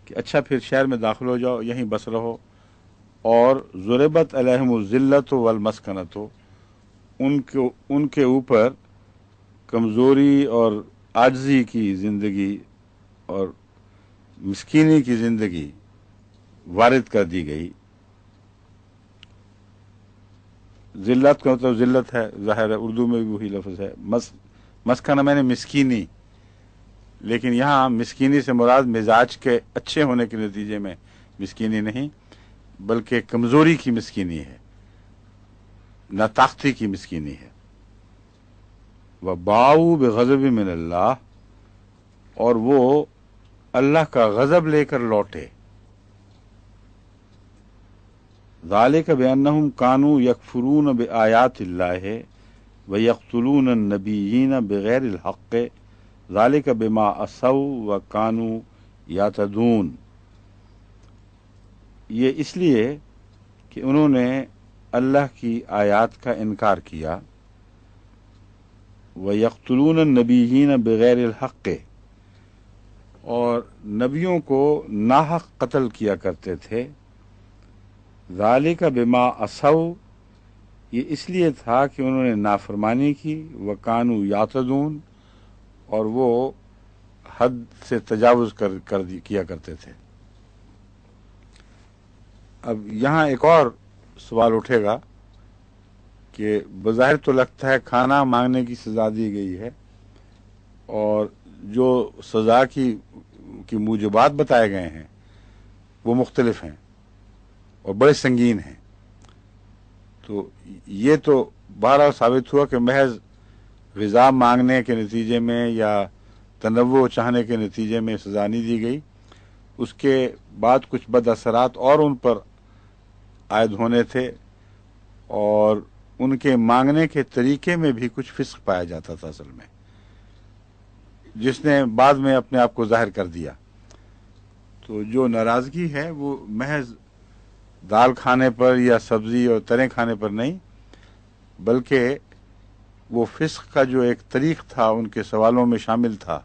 کہ اچھا پھر شہر میں داخل ہو جاؤ، یہیں بس رہو، اور ضربت علیہم الذلت والمسکنت، ان کے اوپر کمزوری اور عاجزی کی زندگی اور مسکینی کی زندگی وارد کر دی گئی۔ ذلت کا مطلب ذلت ہے، ظاہر ہے اردو میں بھی وہی لفظ ہے۔ مسکنہ میں نے مسکینی، لیکن یہاں مسکینی سے مراد مزاج کے اچھے ہونے کے نتیجے میں مسکینی نہیں، بلکہ کمزوری کی مسکینی ہے، ناطاقتی کی مسکینی ہے۔ وَبَاءُوا بِغَضَبٍ مِّنَ اللَّهِ، اور وہ اللہ کا غضب لے کر لوٹے۔ ذَلِكَ بِأَنَّهُمْ كَانُوا يَكْفُرُونَ بِآيَاتِ اللَّهِ وَيَقْتُلُونَ النَّبِيِّينَ بِغَيْرِ الْحَقِّ ذَلِكَ بِمَا عَصَوْا وَكَانُوا يَعْتَدُونَ، یہ اس لیے کہ انہوں نے اللہ کی آیات کا انکار کیا۔ وَيَقْتُلُونَ النَّبِيِّينَ بِغَيْرِ الْحَقِّ، اور نبیوں کو ناحق قتل کیا کرتے تھے۔ ذالک بما عصوا، یہ اس لیے تھا کہ انہوں نے نافرمانی کی، وکانوا یعتدون، اور وہ حد سے تجاوز کیا کرتے تھے۔ اب یہاں ایک اور سوال اٹھے گا کہ بظاہر تو لگتا ہے کھانا مانگنے کی سزا دی گئی ہے، اور جو سزا کی موجبات بتائے گئے ہیں وہ مختلف ہیں اور بڑے سنگین ہیں، تو یہ تو بہرحال ثابت ہوا کہ محض غذا مانگنے کے نتیجے میں یا تنوع چاہنے کے نتیجے میں سزا نہیں دی گئی، اس کے بعد کچھ بد اثرات اور ان پر عائد ہونے تھے، اور ان کے مانگنے کے طریقے میں بھی کچھ فسق پایا جاتا تھا اصل میں، جس نے بعد میں اپنے آپ کو ظاہر کر دیا۔ تو جو ناراضگی ہے وہ محض دال کھانے پر یا سبزی اور تریں کھانے پر نہیں، بلکہ وہ فسق کا جو ایک طریق تھا ان کے سوالوں میں شامل تھا،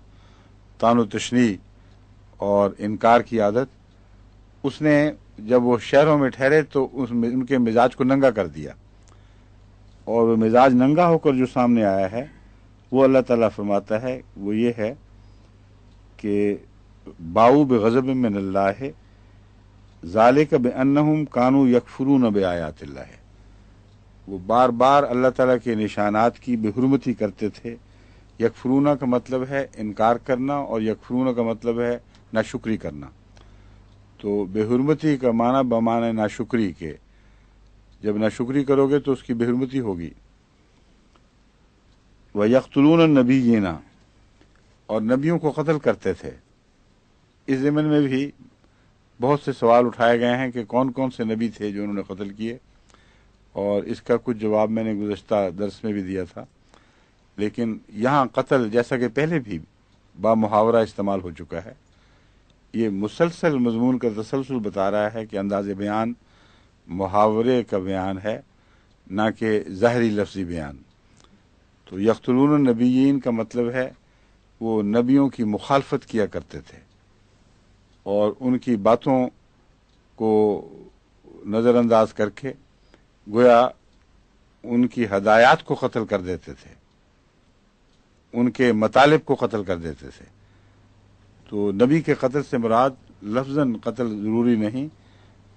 طعن و تشنیع اور انکار کی عادت، اس نے جب وہ شہروں میں ٹھہرے تو ان کے مزاج کو ننگا کر دیا، اور وہ مزاج ننگا ہو کر جو سامنے آیا ہے وہ اللہ تعالیٰ فرماتا ہے وہ یہ ہے کہ باؤ بغضب من اللہ ذالک بانہم کانوا یکفرون بآیات اللہ، وہ بار بار اللہ تعالیٰ کے نشانات کی بے حرمتی کرتے تھے۔ یکفرون کا مطلب ہے انکار کرنا، اور یکفرون کا مطلب ہے ناشکری کرنا۔ تو بے حرمتی کا معنی بمعنی ناشکری کے، جب ناشکری کرو گے تو اس کی بے حرمتی ہوگی۔ وَيَقْتُلُونَ النَّبِيِّينَ، اور نبیوں کو قتل کرتے تھے۔ اس ضمن میں بھی بہت سے سوال اٹھائے گئے ہیں کہ کون کون سے نبی تھے جو انہوں نے قتل کیے، اور اس کا کچھ جواب میں نے گزشتہ درس میں بھی دیا تھا، لیکن یہاں قتل جیسا کہ پہلے بھی با محاورہ استعمال ہو چکا ہے، یہ مسلسل مضمون کا تسلسل بتا رہا ہے کہ انداز بیان محاورے کا بیان ہے، نہ کہ ظاہری لفظی بیان۔ تو یقتلون النبیین کا مطلب ہے وہ نبیوں کی مخالفت کیا کرتے تھے، اور ان کی باتوں کو نظر انداز کر کے گویا ان کی ہدایات کو قتل کر دیتے تھے، ان کے مطالب کو قتل کر دیتے تھے۔ تو نبی کے قتل سے مراد لفظاً قتل ضروری نہیں،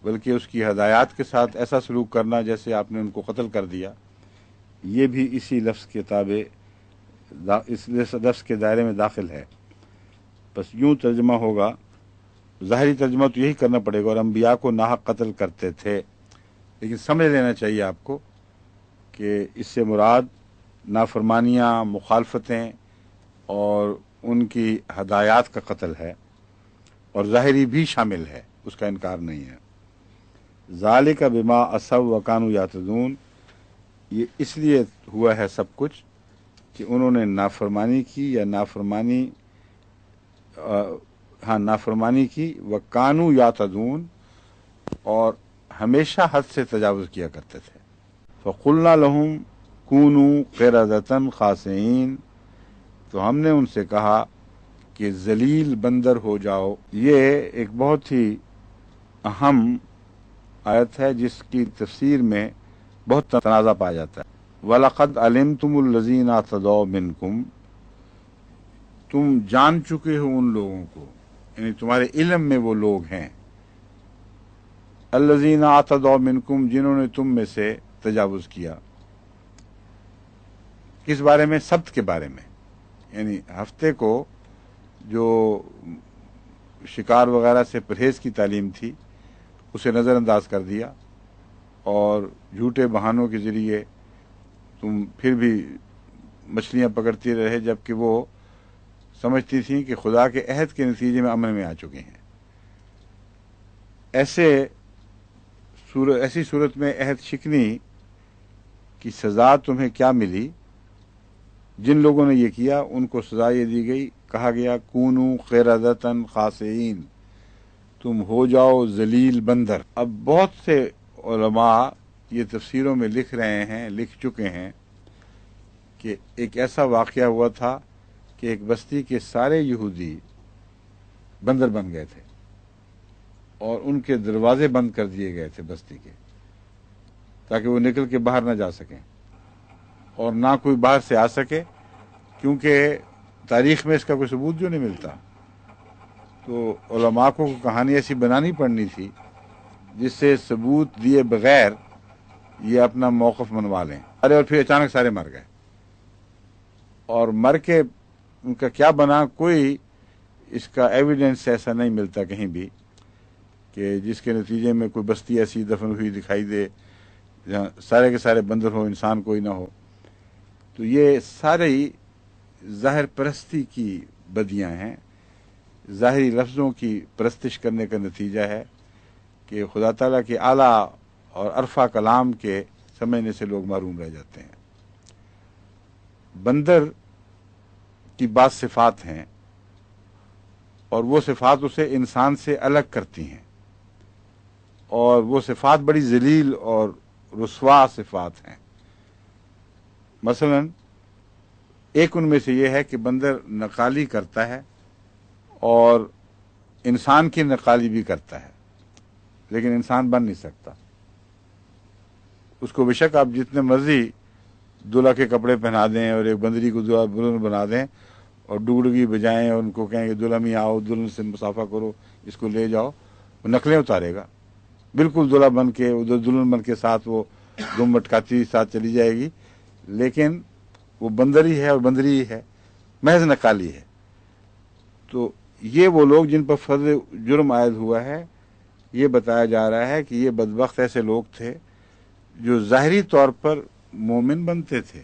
بلکہ اس کی ہدایات کے ساتھ ایسا سلوک کرنا جیسے آپ نے ان کو قتل کر دیا، یہ بھی اسی لفظ کے تابع، اس لفظ کے دائرے میں داخل ہے۔ بس یوں ترجمہ ہوگا، ظاہری ترجمہ تو یہی کرنا پڑے گا، اور انبیاء کو ناحق قتل کرتے تھے، لیکن سمجھ لینا چاہیے آپ کو کہ اس سے مراد نافرمانیاں، مخالفتیں اور ان کی ہدایات کا قتل ہے، اور ظاہری بھی شامل ہے، اس کا انکار نہیں ہے۔ ذالک بما عصوا وکانوا یعتدون، یہ اس لیے ہوا ہے سب کچھ کہ انہوں نے نافرمانی کی، یا نافرمانی کی، وکانوا یعتدون، اور ہمیشہ حد سے تجاوز کیا کرتے تھے۔ فقلنا لهم کونوا قردۃ خاسئین، تو ہم نے ان سے کہا کہ ذلیل بندر ہو جاؤ، یہ ایک بہت ہی اہم آیت ہے جس کی تفسیر میں بہت تنازع پایا جاتا ہے۔ وَلَقَدْ عَلِمْتُمُ الَّذِينَ اعْتَدَوْا مِنْكُمْ، تم جان چکے ہو ان لوگوں کو، یعنی تمہارے علم میں وہ لوگ ہیں، الَّذِينَ اعْتَدَوْا مِنْكُمْ، جنہوں نے تم میں سے تجاوز کیا۔ کس بارے میں؟ سبت کے بارے میں، یعنی ہفتے کو جو شکار وغیرہ سے پرہیز کی تعلیم تھی اسے نظر انداز کر دیا، اور جھوٹے بہانوں کے ذریعے تم پھر بھی مچھلیاں پکڑتی رہے، جبکہ وہ سمجھتی تھیں کہ خدا کے عہد کے نتیجے میں امن میں آ چکے ہیں۔ ایسی صورت میں عہد شکنی کی سزا تمہیں کیا ملی؟ جن لوگوں نے یہ کیا ان کو سزا یہ دی گئی، کہا گیا کونو قردۃ خاسئین، تم ہو جاؤ ذلیل بندر۔ اب بہت سے علماء یہ تفسیروں میں لکھ چکے ہیں کہ ایک ایسا واقعہ ہوا تھا کہ ایک بستی کے سارے یہودی بندر بن گئے تھے اور ان کے دروازے بند کر دیے گئے تھے بستی کے، تاکہ وہ نکل کے باہر نہ جا سکیں اور نہ کوئی باہر سے آ سکے، کیونکہ تاریخ میں اس کا کوئی ثبوت جو نہیں ملتا۔ تو علماء کو کہانی ایسی بنانی پڑنی تھی جس سے ثبوت دیے بغیر یہ اپنا موقف منوا لیں۔ اور پھر اچانک سارے مر گئے، اور مر کے ان کا کیا بنا، کوئی اس کا ایویڈنس ایسا نہیں ملتا کہیں بھی کہ جس کے نتیجے میں کوئی بستی ایسی دفن ہوئی دکھائی دے جہاں سارے کے سارے بندر ہو، انسان کوئی نہ ہو۔ تو یہ ساری ظاہر پرستی کی بدیاں ہیں، ظاہری لفظوں کی پرستش کرنے کا نتیجہ ہے کہ خدا تعالیٰ کے اعلیٰ اور عرفہ کلام کے سمجھنے سے لوگ محروم رہ جاتے ہیں۔ بندر کی بعض صفات ہیں اور وہ صفات اسے انسان سے الگ کرتی ہیں، اور وہ صفات بڑی ذلیل اور رسوا صفات ہیں۔ مثلا ایک ان میں سے یہ ہے کہ بندر نقالی کرتا ہے اور انسان کی نقالی بھی کرتا ہے، لیکن انسان بن نہیں سکتا۔ اس کو بے شک آپ جتنے مرضی دلہا کے کپڑے پہنا دیں اور ایک بندری کو دلہن بنا دیں اور ڈگڈگی بجائیں اور ان کو کہیں کہ دلہا میں آؤ، دلہن سے مسافہ کرو، اس کو لے جاؤ، وہ نقلیں اتارے گا، بالکل دلہا بن کے ادھر دلہن بن کے ساتھ وہ دم مٹکاتی ساتھ چلی جائے گی، لیکن وہ بندری ہے اور بندری ہی ہے، محض نقالی ہے۔ تو یہ وہ لوگ جن پر فرض جرم عائد ہوا ہے، یہ بتایا جا رہا ہے کہ یہ بدبخت ایسے لوگ تھے جو ظاہری طور پر مومن بنتے تھے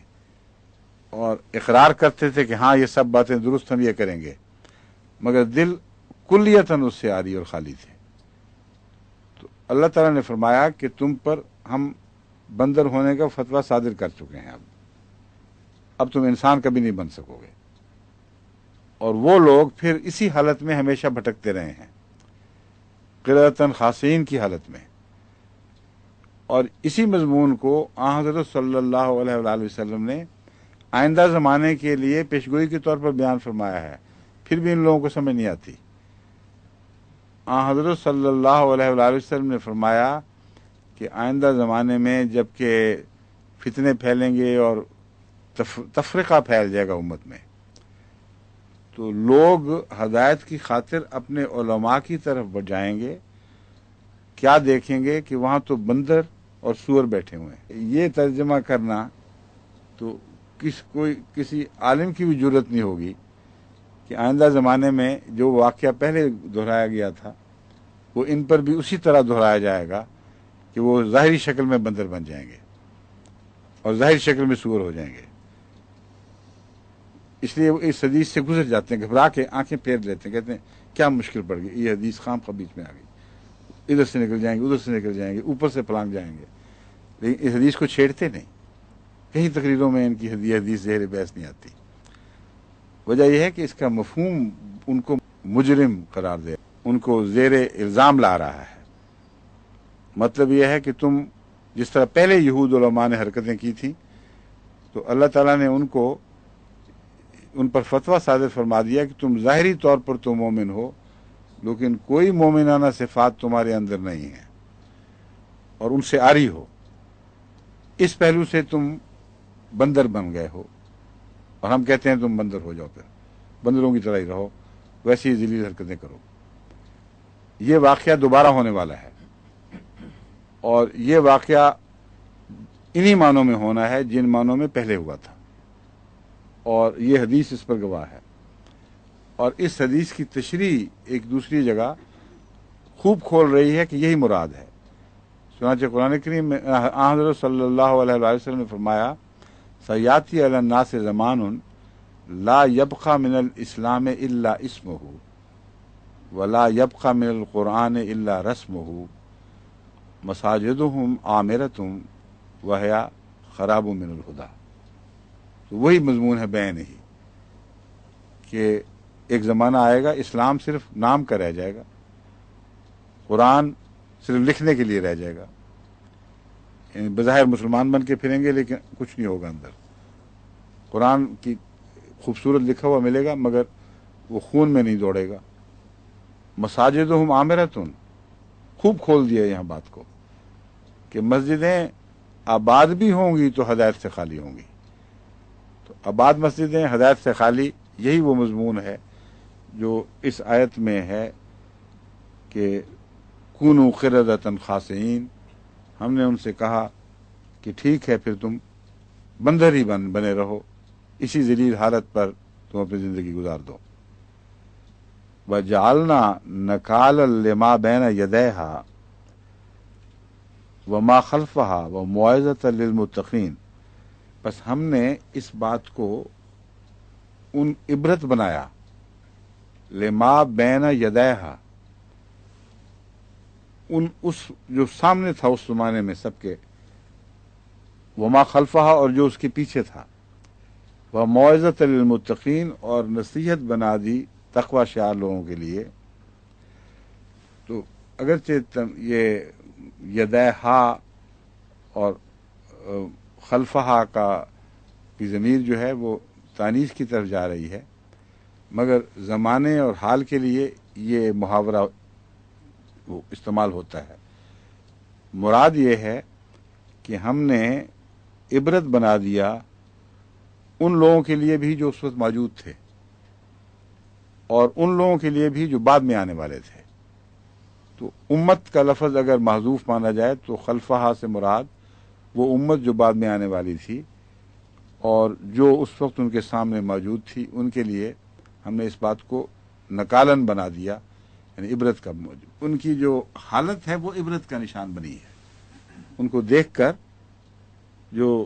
اور اقرار کرتے تھے کہ ہاں یہ سب باتیں درست ہم یہ کریں گے، مگر دل کلیتاً اس سے عاری اور خالی تھے۔ تو اللہ تعالیٰ نے فرمایا کہ تم پر ہم بندر ہونے کا فتویٰ صادر کر چکے ہیں، اب تم انسان کبھی نہیں بن سکو گے۔ اور وہ لوگ پھر اسی حالت میں ہمیشہ بھٹکتے رہے ہیں، قردۃ خاسئین کی حالت میں۔ اور اسی مضمون کو آن حضرت صلی اللہ علیہ وآلہ وسلم نے آئندہ زمانے کے لیے پیشگوئی کے طور پر بیان فرمایا ہے، پھر بھی ان لوگوں کو سمجھ نہیں آتی۔ آن حضرت صلی اللہ علیہ وآلہ وسلم نے فرمایا کہ آئندہ زمانے میں جب کہ فتنے پھیلیں گے اور تفرقہ پھیل جائے گا امت میں، تو لوگ ہدایت کی خاطر اپنے علماء کی طرف بڑھ جائیں گے، کیا دیکھیں گے کہ وہاں تو بندر اور سور بیٹھے ہوئے ہیں۔ یہ ترجمہ کرنا تو کسی عالم کی بھی جرت نہیں ہوگی کہ آئندہ زمانے میں جو واقعہ پہلے دہرایا گیا تھا وہ ان پر بھی اسی طرح دہرایا جائے گا کہ وہ ظاہری شکل میں بندر بن جائیں گے اور ظاہری شکل میں سور ہو جائیں گے۔ اس لیے وہ اس حدیث سے گزر جاتے ہیں، گھبرا کے آنکھیں پھیر لیتے ہیں، کہتے ہیں کیا مشکل پڑ گئی، یہ حدیث خام خواہ بیچ میں آ گئی، ادھر سے نکل جائیں گے، ادھر سے نکل جائیں گے، اوپر سے پھلانگ جائیں گے، لیکن اس حدیث کو چھیڑتے نہیں۔ کئی تقریروں میں ان کی حدیث زہر بحث نہیں آتی۔ وجہ یہ ہے کہ اس کا مفہوم ان کو مجرم قرار دے، ان کو زیر الزام لا رہا ہے۔ مطلب یہ ہے کہ تم جس طرح پہلے یہود علماء نے حرکتیں کی تھیں، تو اللہ تعالیٰ نے ان کو ان پر فتویٰ صادر فرما دیا کہ تم ظاہری طور پر تو مومن ہو، لیکن کوئی مومنانہ صفات تمہارے اندر نہیں ہیں اور ان سے عاری ہو۔ اس پہلو سے تم بندر بن گئے ہو، اور ہم کہتے ہیں تم بندر ہو جاؤ، پھر بندروں کی طرح ہی رہو، ویسی ہی ذلیل حرکتیں کرو۔ یہ واقعہ دوبارہ ہونے والا ہے، اور یہ واقعہ انہی معنوں میں ہونا ہے جن معنوں میں پہلے ہوا تھا، اور یہ حدیث اس پر گواہ ہے۔ اور اس حدیث کی تشریح ایک دوسری جگہ خوب کھول رہی ہے کہ یہی مراد ہے۔ چنانچہ قرآن کریم میں حضرت صلی اللہ علیہ وسلم نے فرمایا، سیاتی علی الناس زمان لا یبقى من الاسلام الا اسمہ ولا یبقى من القرآن الا رسمہ مساجدہم عامرۃ وہی خراب من الہدی۔ تو وہی مضمون ہے بیان ہی کہ ایک زمانہ آئے گا اسلام صرف نام کا رہ جائے گا، قرآن صرف لکھنے کے لیے رہ جائے گا، یعنی بظاہر مسلمان بن کے پھریں گے لیکن کچھ نہیں ہوگا اندر۔ قرآن کی خوبصورت لکھا ہوا ملے گا مگر وہ خون میں نہیں دوڑے گا۔ مساجدہم عامرۃ، خوب کھول دیا یہاں بات کو کہ مسجدیں آباد بھی ہوں گی تو ہدایت سے خالی ہوں گی۔ تو آباد مسجدیں ہدایت سے خالی، یہی وہ مضمون ہے جو اس آیت میں ہے کہ کونوا قردۃ خاسئین۔ ہم نے ان سے کہا کہ ٹھیک ہے، پھر تم بندر ہی بنے رہو، اسی ذلیل حالت پر تم اپنی زندگی گزار دو۔ وَجَعَلْنَا نَكَالًا لِمَا بَيْنَ يَدَيْهَا وَمَا خَلْفَهَا وَمَوْعِظَةً لِلْمُتَّقِينَ۔ بس ہم نے اس بات کو ان عبرت بنایا، لما بین یدیہا، اس جو سامنے تھا اس زمانے میں سب کے، وما خلفہا، اور جو اس کے پیچھے تھا، وموعظۃ للمتقین، اور نصیحت بنا دی تقوی شعار لوگوں کے لیے۔ تو اگرچہ یہ یدیہا اور خلفہا کی ضمیر جو ہے وہ تانیث کی طرف جا رہی ہے، مگر زمانے اور حال کے لیے یہ محاورہ وہ استعمال ہوتا ہے۔ مراد یہ ہے کہ ہم نے عبرت بنا دیا ان لوگوں کے لیے بھی جو اس وقت موجود تھے، اور ان لوگوں کے لیے بھی جو بعد میں آنے والے تھے۔ تو امت کا لفظ اگر محذوف مانا جائے تو خلفہا سے مراد وہ امت جو بعد میں آنے والی تھی اور جو اس وقت ان کے سامنے موجود تھی، ان کے لیے ہم نے اس بات کو نکالن بنا دیا، یعنی عبرت کا موجود۔ ان کی جو حالت ہے وہ عبرت کا نشان بنی ہے۔ ان کو دیکھ کر جو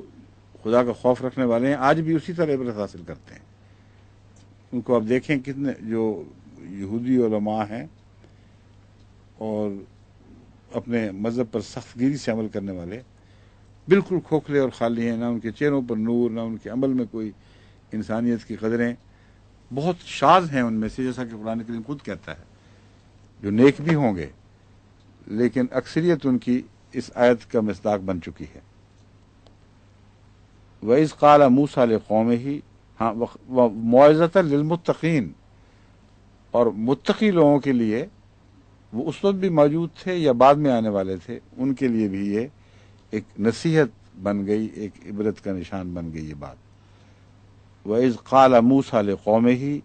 خدا کا خوف رکھنے والے ہیں آج بھی اسی طرح عبرت حاصل کرتے ہیں۔ ان کو اب دیکھیں کتنے جو یہودی علماء ہیں اور اپنے مذہب پر سخت گیری سے عمل کرنے والے، بالکل کھوکھلے اور خالی ہیں، نہ ان کے چہروں پر نور، نہ ان کے عمل میں کوئی انسانیت کی قدریں۔ بہت شاذ ہیں ان میں سے، جیسا کہ قرآن کریم خود کہتا ہے، جو نیک بھی ہوں گے، لیکن اکثریت ان کی اس آیت کا مصداق بن چکی ہے۔ وَإِذْ قَالَ مُوسَىٰ لِقَوْمِهِ، وَمَوْعِظَةً لِلْمُتَّقِينَ، اور متقی لوگوں کے لیے، وہ اس وقت بھی موجود تھے یا بعد میں آنے والے تھے، ان کے لیے بھی یہ ایک نصیحت بن گئی، ایک عبرت کا نشان بن گئی یہ بات۔ وَإِذْ قَالَ مُوسَىٰ لِقَوْمِهِ،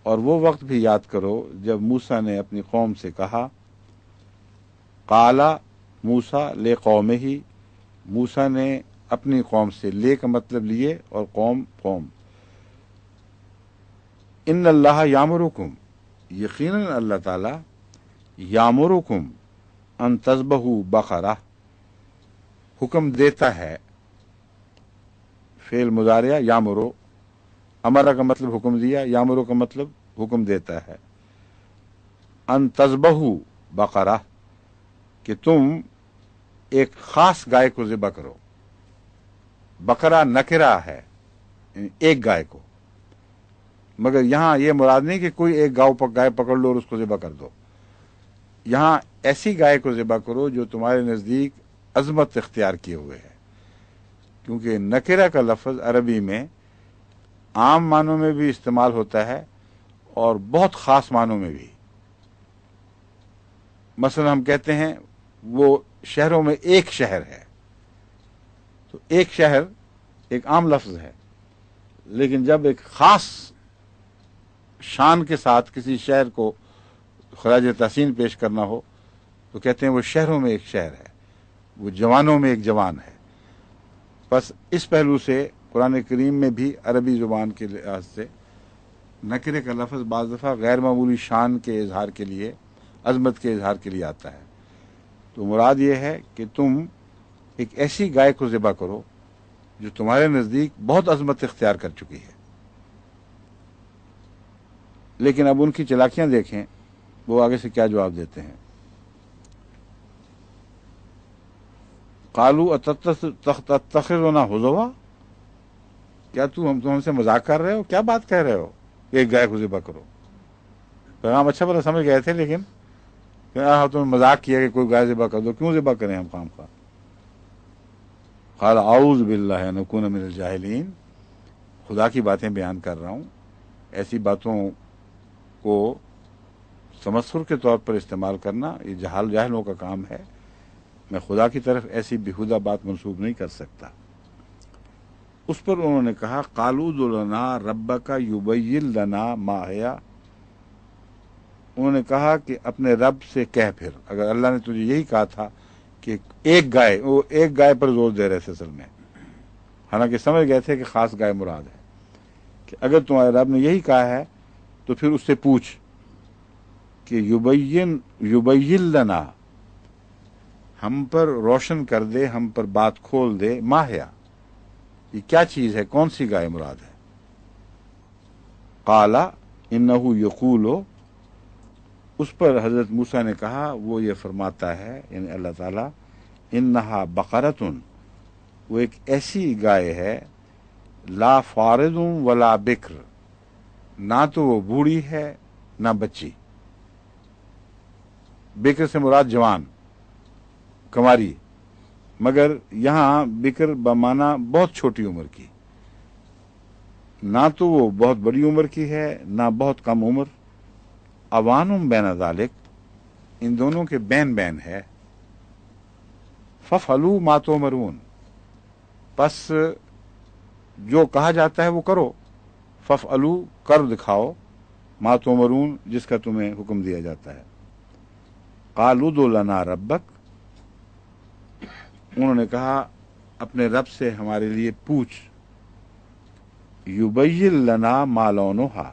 اور وہ وقت بھی یاد کرو جب موسیٰ نے اپنی قوم سے کہا، قَالَ مُوسَىٰ لِقَوْمِهِ، موسیٰ نے اپنی قوم سے، لے کا مطلب لیے اور قوم، ان اللہ یامرکم، یقیناً اللہ تعالی، یامرکم ان تذبحوا بقرہ، حکم دیتا ہے، فعل مضارع یامرو، امرہ کا مطلب حکم دیا، یامرو کا مطلب حکم دیتا ہے، ان تذبحوا بقرہ، کہ تم ایک خاص گائے کو ذبح کرو۔ بقرہ نکرہ ہے، یعنی ایک گائے کو، مگر یہاں یہ مراد نہیں کہ کوئی ایک گائے پکڑ لو اور اس کو ذبح کر دو۔ یہاں ایسی گائے کو ذبح کرو جو تمہارے نزدیک عظمت اختیار کیے ہوئے ہے، کیونکہ نکرہ کا لفظ عربی میں عام معنوں میں بھی استعمال ہوتا ہے اور بہت خاص معنوں میں بھی. مثلا ہم کہتے ہیں وہ شہروں میں ایک شہر ہے، تو ایک شہر ایک عام لفظ ہے، لیکن جب ایک خاص شان کے ساتھ کسی شہر کو خراج تحسین پیش کرنا ہو تو کہتے ہیں وہ شہروں میں ایک شہر ہے، وہ جوانوں میں ایک جوان ہے. بس اس پہلو سے قرآن کریم میں بھی عربی زبان کے لحاظ سے نکرے کا لفظ بعض دفعہ غیر معمولی شان کے اظہار کے لیے، عظمت کے اظہار کے لیے آتا ہے. تو مراد یہ ہے کہ تم ایک ایسی گائے کو ذبح کرو جو تمہارے نزدیک بہت عظمت اختیار کر چکی ہے. لیکن اب ان کی چلاکیاں دیکھیں، وہ آگے سے کیا جواب دیتے ہیں. قالوا اتتخذنا ہزوا، کیا تم ہم سے مذاق کر رہے ہو؟ کیا بات کہہ رہے ہو ایک گائے کو ذبح کرو؟ پیغام اچھا بلا سمجھ گئے تھے، لیکن تم نے مذاق کیا کہ کوئی گائے ذبح کر دو، کیوں ذبح کریں ہم خام خواہ؟ قال اعوذ باللہ ان اکون من الجاہلین، خدا کی باتیں بیان کر رہا ہوں، ایسی باتوں کو تمسخر کے طور پر استعمال کرنا یہ جاہلوں کا کام ہے، میں خدا کی طرف ایسی بیہودہ بات منسوب نہیں کر سکتا. اس پر انہوں نے کہا قالوا ادع لنا ربک یبین لنا ما ہی، انہوں نے کہا کہ اپنے رب سے کہہ، پھر اگر اللہ نے تجھے یہی کہا تھا کہ ایک گائے، وہ ایک گائے پر زور دے رہے تھے اصل میں، حالانکہ سمجھ گئے تھے کہ خاص گائے مراد ہے، کہ اگر تمہارے رب نے یہی کہا ہے تو پھر اس سے پوچھ کہ یبین لنا، ہم پر روشن کر دے، ہم پر بات کھول دے، ما ہی، یہ کیا چیز ہے، کون سی گائے مراد ہے. قال انہ یقول، اس پر حضرت موسیٰ نے کہا وہ یہ فرماتا ہے، یعنی اللہ تعالیٰ، انہا بقرتن، وہ ایک ایسی گائے ہے، لا فارض ولا بکر، نہ تو وہ بوڑھی ہے نہ بچی. بکر سے مراد جوان، کماری، مگر یہاں بکر بمانا بہت چھوٹی عمر کی، نہ تو وہ بہت بڑی عمر کی ہے نہ بہت کم عمر. اوانم بین ذالک، ان دونوں کے بین بین ہے. ففعلوا ما تؤمرون، پس جو کہا جاتا ہے وہ کرو. ففعلوا، کر دکھاؤ، ما تؤمرون، جس کا تمہیں حکم دیا جاتا ہے. قالوا ادع لنا ربک، انہوں نے کہا اپنے رب سے ہمارے لیے پوچھ. یبین لنا ما لونھا،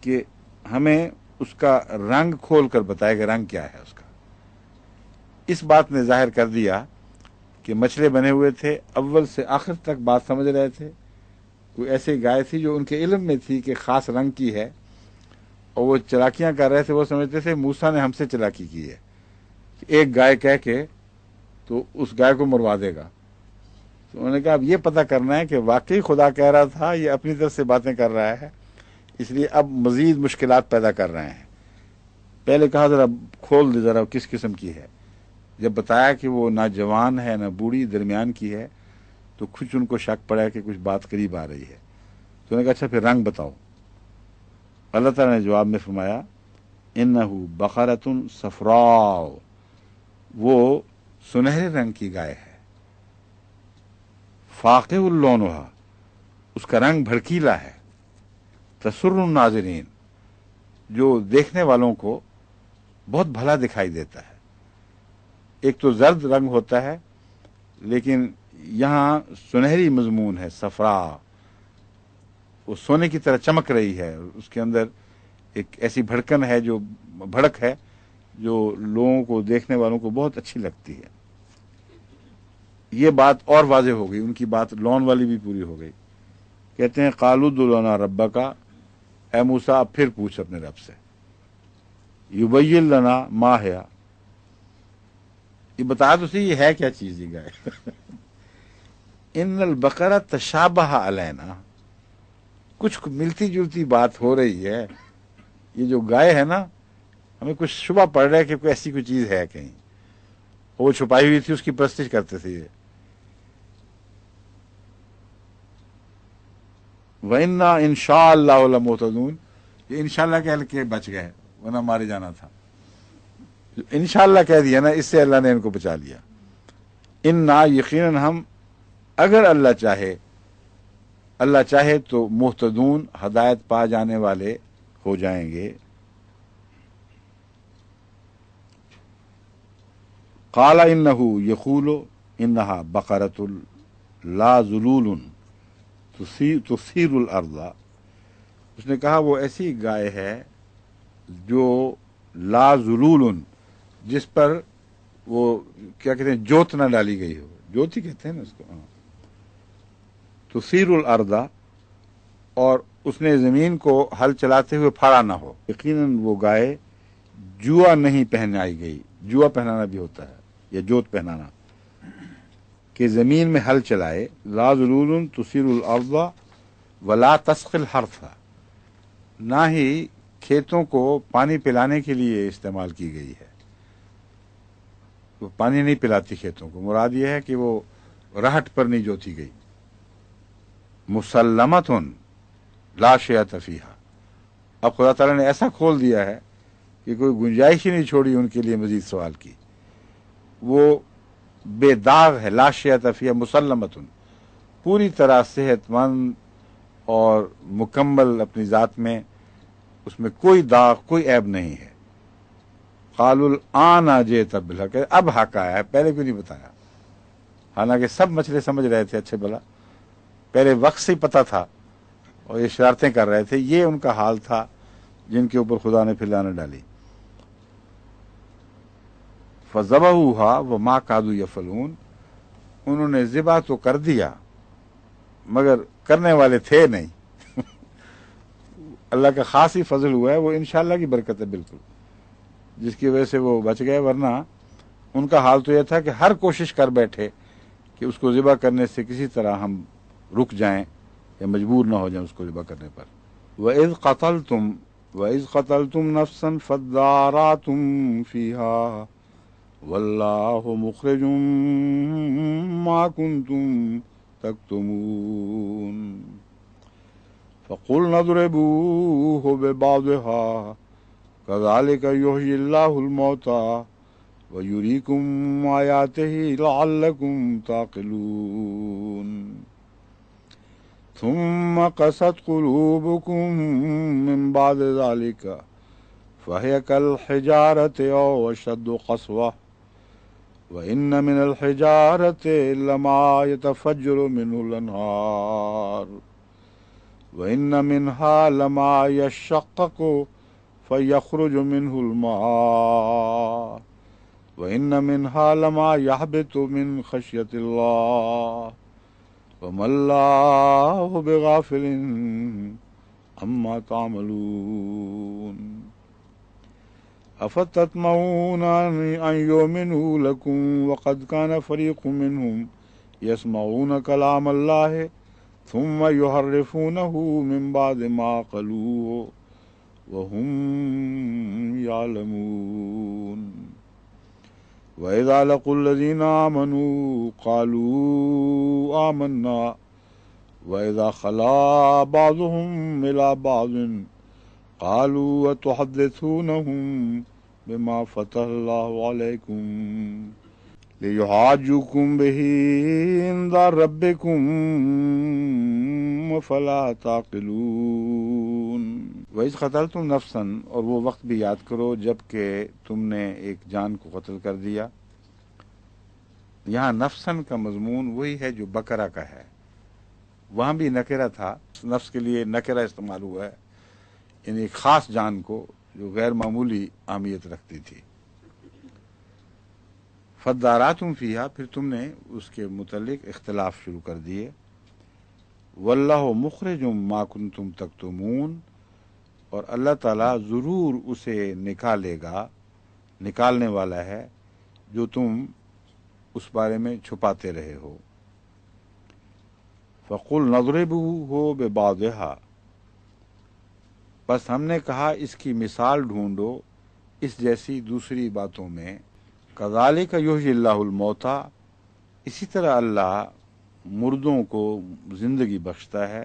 کہ ہمیں اس کا رنگ کھول کر بتائے گا رنگ کیا ہے اس کا. اس بات نے ظاہر کر دیا کہ مچھلے بنے ہوئے تھے، اول سے آخر تک بات سمجھ رہے تھے. کوئی ایسی گائے تھی جو ان کے علم میں تھی کہ خاص رنگ کی ہے، اور وہ چلاکیاں کر رہے تھے. وہ سمجھتے تھے موسیٰ نے ہم سے چلاکی کی ہے، ایک گائے کہہ کے تو اس گائے کو مروا دے گا. تو انہوں نے کہا اب یہ پتہ کرنا ہے کہ واقعی خدا کہہ رہا تھا یہ اپنی طرف سے باتیں کر رہا ہے، اس لیے اب مزید مشکلات پیدا کر رہے ہیں. پہلے کہا ذرا کھول دے ذرا کس قسم کی ہے، جب بتایا کہ وہ نہ جوان ہے نہ بوڑھی، درمیان کی ہے، تو کچھ ان کو شک پڑا کہ کچھ بات قریب آ رہی ہے. تو انہوں نے کہا اچھا پھر رنگ بتاؤ. اللہ تعالیٰ نے جواب میں فرمایا انہ بقرۃ صفراء، وہ سنہرے رنگ کی گائے ہے. فاقع لونھا، اس کا رنگ بھڑکیلا ہے. تسر الناظرین، جو دیکھنے والوں کو بہت بھلا دکھائی دیتا ہے. ایک تو زرد رنگ ہوتا ہے، لیکن یہاں سنہری مضمون ہے، صفراء، وہ سونے کی طرح چمک رہی ہے. اس کے اندر ایک ایسی بھڑکن ہے، جو بھڑک ہے، جو لوگوں کو، دیکھنے والوں کو بہت اچھی لگتی ہے. یہ بات اور واضح ہو گئی، ان کی بات لون والی بھی پوری ہو گئی. کہتے ہیں قالوا ادع لنا ربک، اے موسیٰ اب پھر پوچھ اپنے رب سے. یبین لنا ما ہی، یہ بتا تو صحیح یہ ہے کیا چیز یہ گائے. ان البقرہ تشابہ علینا، کچھ ملتی جلتی بات ہو رہی ہے. یہ جو گائے ہے نا، ہمیں کچھ شبہ پڑ رہا ہے کہ کوئی ایسی کوئی چیز ہے کہیں، وہ چھپائی ہوئی تھی، اس کی پرستش کرتے تھے یہ. وَإِنَّا إِن شَاءَ اللَّهُ لَمُهْتَدُونَ، یہ انشاءاللہ کہہ کے بچ گئے ورنہ مارے جانا تھا. انشاءاللہ کہہ دیا نا، اس سے اللہ نے ان کو بچا لیا. اِنَّا یقیناً ہم، اگر اللہ چاہے تو مہتدون ہدایت پا جانے والے ہو جائیں گے. قال انہ یقول انہا بقرۃ لا ذلول تثیر الارض، اس نے کہا وہ ایسی گائے ہے جو لا ذلول، جس پر وہ کیا کہتے ہیں جوت نہ ڈالی گئی ہو، جوت ہی کہتے ہیں نا اس کو، تثیر الارض، اور اس نے زمین کو ہل چلاتے ہوئے پھاڑا نہ ہو. یقیناً وہ گائے جوا نہیں پہنائی گئی. جوا پہنانا بھی ہوتا ہے یا جوت پہنانا، کہ زمین میں ہل چلائے. لا ذلول تثیر الارض ولا تسقی الحرث، نہ ہی کھیتوں کو پانی پلانے کے لیے استعمال کی گئی ہے. وہ پانی نہیں پلاتی کھیتوں کو، مراد یہ ہے کہ وہ رہٹ پر نہیں جوتی گئی. مسلمۃ لا شیۃ فیہا، اب خدا تعالیٰ نے ایسا کھول دیا ہے کہ کوئی گنجائش ہی نہیں چھوڑی ان کے لیے مزید سوال کی. وہ بے داغ ہے، لا شیۃ فیہا مسلمۃ، پوری طرح صحت مند اور مکمل اپنی ذات میں، اس میں کوئی داغ کوئی عیب نہیں ہے. قالوا الآن جئت بالحق، اب حق آیا ہے، پہلے کیوں نہیں بتایا؟ حالانکہ سب مسئلے سمجھ رہے تھے اچھے بلا، پہلے وقت سے ہی پتہ تھا اور یہ شرارتیں کر رہے تھے. یہ ان کا حال تھا جن کے اوپر خدا نے پھر لعنت ڈالی. فذبحوها وما كادوا يفعلون، انہوں نے ذبح تو کر دیا مگر کرنے والے تھے نہیں. اللہ کا خاص ہی فضل ہوا ہے، وہ انشاءاللہ کی برکت ہے بالکل، جس کی وجہ سے وہ بچ گئے. ورنہ ان کا حال تو یہ تھا کہ ہر کوشش کر بیٹھے کہ اس کو ذبح کرنے سے کسی طرح ہم رک جائیں یا مجبور نہ ہو جائیں اس کو ذبح کرنے پر. وَإِذْ قَتَلْتُمْ نَفْسًا فَادَّارَأْتُمْ فِيهَا وَاللَّهُ مُخْرِجٌ مَا كُنْتُمْ تَكْتُمُونَ فَقُلْنَا اضْرِبُوهُ بِبَعْضِهَا كَذَلِكَ يُحْيِي اللَّهُ الْمَوْتَى وَيُرِيكُمْ آيَاتِهِ لَعَلَّكُمْ تَعْقِلُونَ ثُمَّ قَسَتْ قُلُوبُكُمْ مِنْ بَعْدِ ذَلِكَ فَهِيَ كَالْحِجَارَةِ أَوْ أَشَدُّ قَسْوَةً وَإِنَّ مِنَ الْحِجَارَةِ لَمَا يَتَفَجَّرُ مِنْهُ الْأَنْهَارُ وَإِنَّ مِنْهَا لَمَا يَشَّقَّقُ فَيَخْرُجُ مِنْهُ الْمَاءُ وَإِنَّ مِنْهَا لَمَا يَهْبِطُ مِنْ خَشْيَةِ اللَّهِ وَمَا اللَّهُ بِغَافِلٍ عَمَّا تَعْمَلُونَ أَفَتَطْمَعُونَ أَنْ يُؤْمِنُوا لَكُمْ وَقَدْ كَانَ فَرِيقٌ مِّنْهُمْ يَسْمَعُونَ كَلَامَ اللَّهِ ثُمَّ يُحَرِّفُونَهُ مِنْ بَعْدِ مَا عَقَلُوهُ وَهُمْ يَعْلَمُونَ وَإِذَا لَقُوا الَّذِينَ آمَنُوا قَالُوا آمَنَّا وَإِذَا خَلَا بَعْضُهُمْ إِلَى بَعْضٍ قَالُوا أَتُحَدِّثُونَهُم بِمَا فَتَحَ اللَّهُ عَلَيْكُمْ لِيُحَاجُّوكُم بِهِ عِندَ رَبِّكُمْ فَلَا تَعْقِلُونَ. وَإِذْ قَتَلْتُمْ نَفْسًا، اور وہ وقت بھی یاد کرو جب کہ تم نے ایک جان کو قتل کر دیا. یہاں نفسن کا مضمون وہی ہے جو بقرہ کا ہے، وہاں بھی نکرہ تھا، نفس کے لیے نکرہ استعمال ہوا ہے، یعنی ایک خاص جان کو جو غیر معمولی اہمیت رکھتی تھی. فَادَّارَأْتُمْ فِيهَا، پھر تم نے اس کے متعلق اختلاف شروع کر دیے. وَاللَّهُ مُخْرِجٌ مَا كُنْتُمْ تَكْتُمُونَ، اور اللہ تعالیٰ ضرور اسے نکالے گا، نکالنے والا ہے جو تم اس بارے میں چھپاتے رہے ہو. فَقُلْنَا اضْرِبُوهُ بِبَعْضِهَا، بس ہم نے کہا اس کی مثال ڈھونڈو اس جیسی دوسری باتوں میں. كَذَلِكَ يُحْيِي اللَّهُ الْمَوْتَى، اسی طرح اللہ مردوں کو زندگی بخشتا ہے.